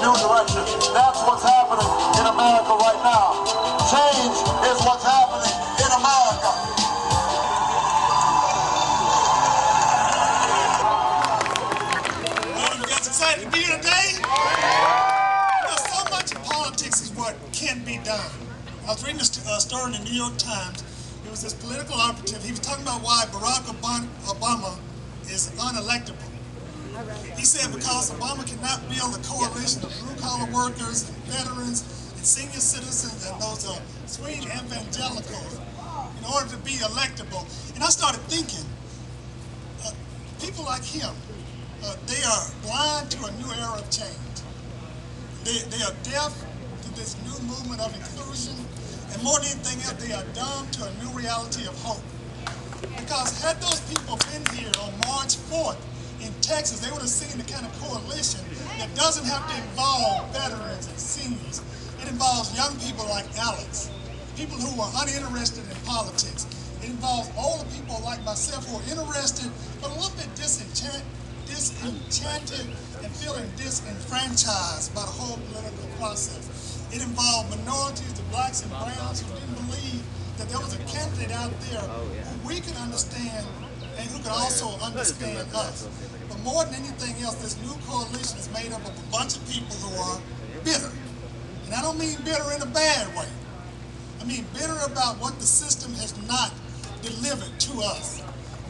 new direction. That's what's happening in America right now. Change is what's happening in America. You guys excited to be here today? You know, so much of politics is what can be done. I was reading a story in the New York Times. It was this political operative. He was talking about why Barack Obama is unelectable. He said because Obama cannot build a coalition of blue-collar workers and veterans and senior citizens and those swing evangelicals in order to be electable. And I started thinking, people like him, they are blind to a new era of change. They are deaf to this new movement of inclusion, and more than anything else, they are dumb to a new reality of hope. Because had those people been here on March 4th in Texas, they would have seen the kind of coalition that doesn't have to involve veterans and seniors. It involves young people like Alex, people who are uninterested in politics. It involves older people like myself who are interested, but a little bit disenchanted and feeling disenfranchised by the whole political process. It involved minorities, the blacks and browns, who didn't believe that there was a candidate out there who we can understand and who could also understand us. But more than anything else, this new coalition is made up of a bunch of people who are bitter. And I don't mean bitter in a bad way. I mean bitter about what the system has not delivered to us.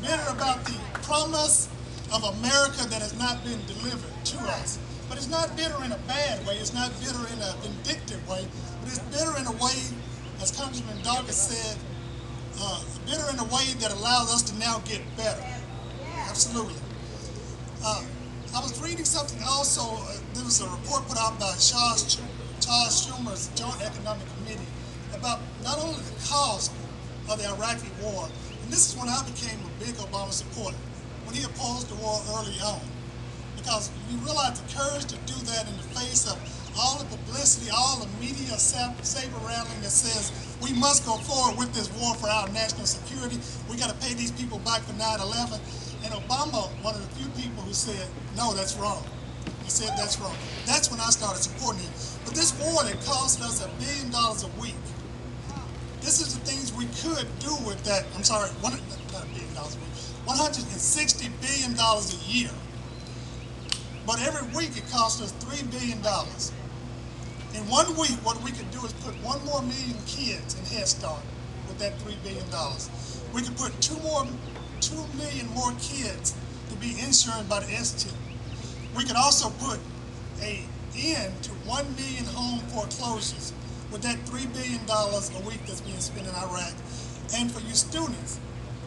Bitter about the promise of America that has not been delivered to us. But it's not bitter in a bad way, it's not bitter in a vindictive way, but it's bitter in a way, as Congressman Dawkins said, bitter in a way that allows us to now get better. Absolutely. I was reading something also, there was a report put out by Charles Schumer's Joint Economic Committee about not only the cost of the Iraqi war, and this is when I became a big Obama supporter, when he opposed the war early on. Because we realized the courage to do that in the face of all the publicity, all the media saber rattling that says we must go forward with this war for our national security. We got to pay these people back for 9/11. And Obama, one of the few people who said, no, that's wrong. He said that's wrong. That's when I started supporting him. But this war that cost us $1 billion a week, this is the things we could do with that. I'm sorry, not $1 billion a week, $160 billion a year. But every week it costs us $3 billion. In 1 week, what we could do is put 1 more million kids in Head Start with that $3 billion. We could put 2 million more kids to be insured by the S-chip. We could also put an end to 1 million home foreclosures with that $3 billion a week that's being spent in Iraq. And for you students,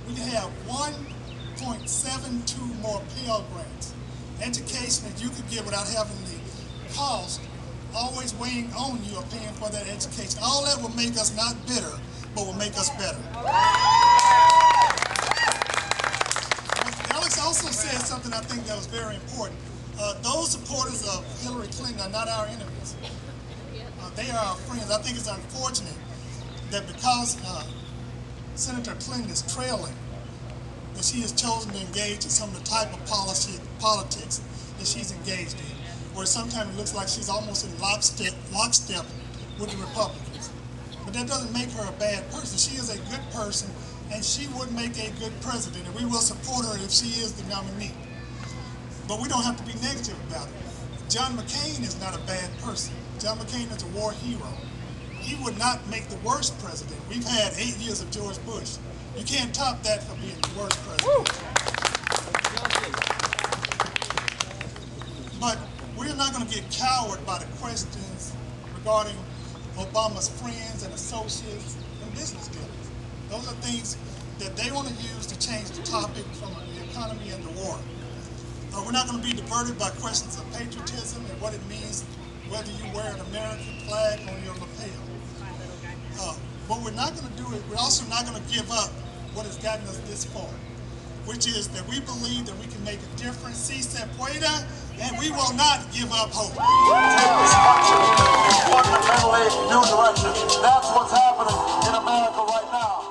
we can have 1.72 more Pell Grants. Education that you could get without having the cost always weighing on you or paying for that education. All that will make us not bitter, but will make us better. Alex also said something I think that was very important. Those supporters of Hillary Clinton are not our enemies. They are our friends. I think it's unfortunate that because Senator Clinton is trailing, that she has chosen to engage in some of the type of politics that she's engaged in, where sometimes it looks like she's almost in lockstep with the Republicans. But that doesn't make her a bad person. She is a good person, and she would make a good president, and we will support her if she is the nominee. But we don't have to be negative about it. John McCain is not a bad person. John McCain is a war hero. He would not make the worst president. We've had 8 years of George Bush. You can't top that for being the worst president. But we're not going to get cowed by the questions regarding Obama's friends and associates and business dealers. Those are things that they want to use to change the topic from the economy and the war. We're not going to be diverted by questions of patriotism and what it means whether you wear an American flag on your lapel. What we're not going to do is we're also not going to give up what has gotten us this far, which is that we believe that we can make a difference, si se pueda, and we will not give up hope. Fundamentally new direction. That's what's happening in America right now.